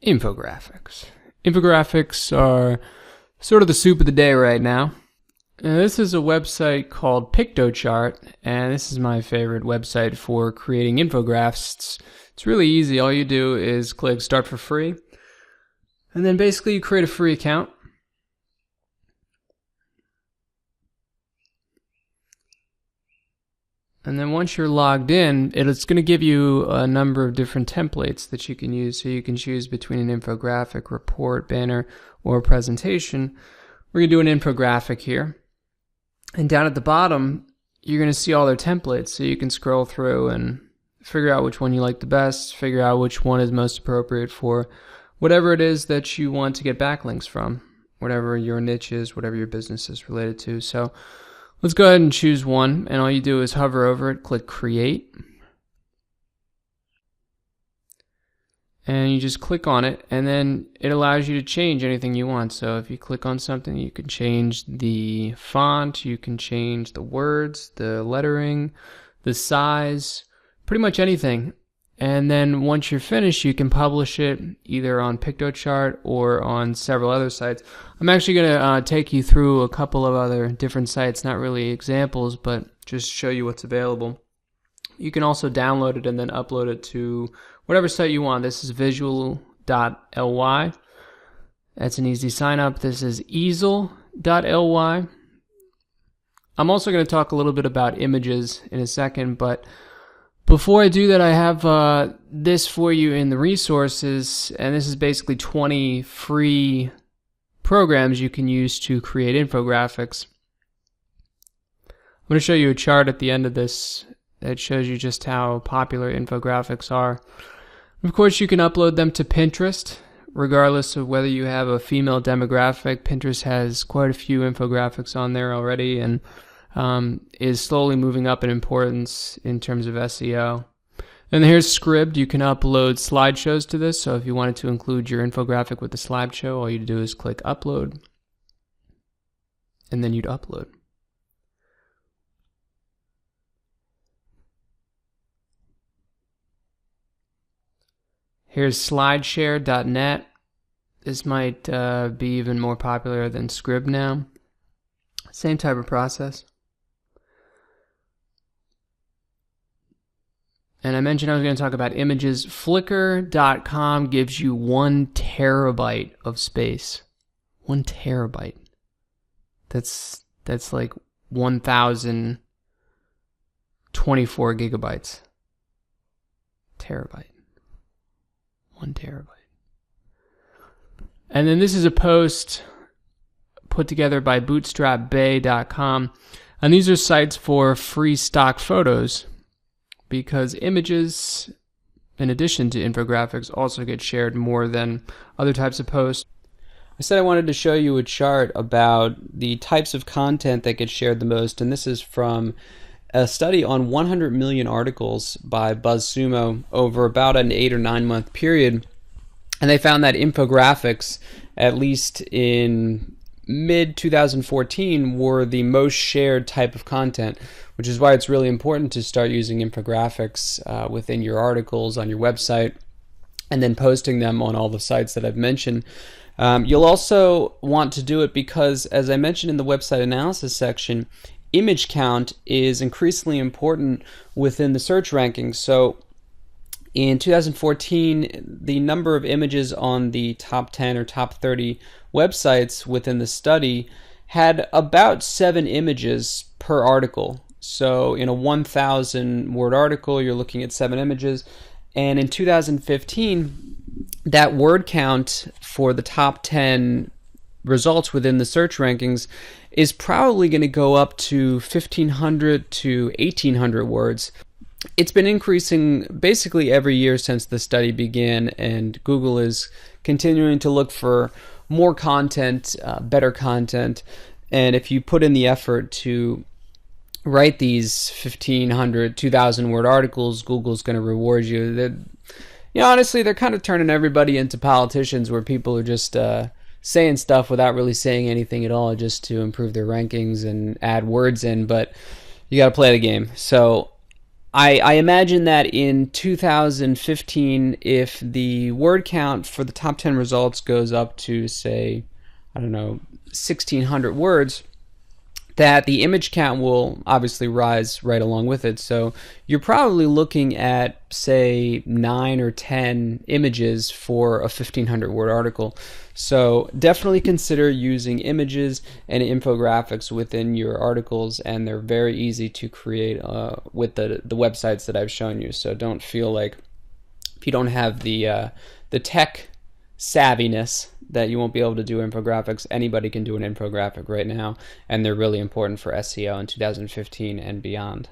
Infographics. Infographics are sort of the soup of the day right now. This is a website called PictoChart, and this is my favorite website for creating infographics. It's really easy. All you do is click Start for Free, and then basically you create a free account. And then once you're logged in, it's going to give you a number of different templates that you can use. So you can choose between an infographic, report, banner, or presentation. We're going to do an infographic here. And down at the bottom, you're going to see all their templates. So you can scroll through and figure out which one you like the best, figure out which one is most appropriate for whatever it is that you want to get backlinks from, whatever your niche is, whatever your business is related to. So let's go ahead and choose one, and all you do is hover over it, click Create, and you just click on it, and then it allows you to change anything you want. So if you click on something, you can change the font, you can change the words, the lettering, the size, pretty much anything. And then once you're finished, you can publish it either on PictoChart or on several other sites. I'm actually going to take you through a couple of other different sites, not really examples, but just show you what's available. You can also download it and then upload it to whatever site you want. This is visual.ly. That's an easy sign up. This is easel.ly. I'm also going to talk a little bit about images in a second, but before I do that, I have this for you in the resources, and this is basically 20 free programs you can use to create infographics. I'm going to show you a chart at the end of this that shows you just how popular infographics are. Of course, you can upload them to Pinterest, regardless of whether you have a female demographic. Pinterest has quite a few infographics on there already, and is slowly moving up in importance in terms of SEO. And here's Scribd. You can upload slideshows to this, so if you wanted to include your infographic with the slideshow, all you do is click Upload, and then you'd upload. Here's slideshare.net. This might be even more popular than Scribd now. Same type of process. And I mentioned I was going to talk about images. Flickr.com gives you 1 terabyte of space. 1 terabyte. That's like 1,024 gigabytes. Terabyte. 1 terabyte. And then this is a post put together by bootstrapbay.com. And these are sites for free stock photos, because images, in addition to infographics, also get shared more than other types of posts. I said I wanted to show you a chart about the types of content that get shared the most, and this is from a study on 100 million articles by BuzzSumo over about an 8 or 9 month period. And they found that infographics, at least in mid-2014, were the most shared type of content, which is why it's really important to start using infographics within your articles on your website and then posting them on all the sites that I've mentioned. You'll also want to do it because, as I mentioned in the website analysis section, image count is increasingly important within the search rankings. So in 2014, the number of images on the top 10 or top 30 websites within the study had about 7 images per article. So in a 1,000 word article, you're looking at 7 images. And in 2015, that word count for the top 10 results within the search rankings is probably going to go up to 1,500 to 1,800 words. It's been increasing basically every year since the study began, and Google is continuing to look for more content, better content, and if you put in the effort to write these 1,500, 2,000 word articles, Google's going to reward you. Honestly, they're kind of turning everybody into politicians, where people are just saying stuff without really saying anything at all, just to improve their rankings and add words in, but you got to play the game. So I imagine that in 2015, if the word count for the top 10 results goes up to, say, I don't know, 1,600 words, that the image count will obviously rise right along with it. So you're probably looking at, say, 9 or 10 images for a 1,500 word article. So definitely consider using images and infographics within your articles, and they're very easy to create with the websites that I've shown you. So don't feel like, if you don't have the tech savviness, that you won't be able to do infographics. Anybody can do an infographic right now, and they're really important for SEO in 2015 and beyond.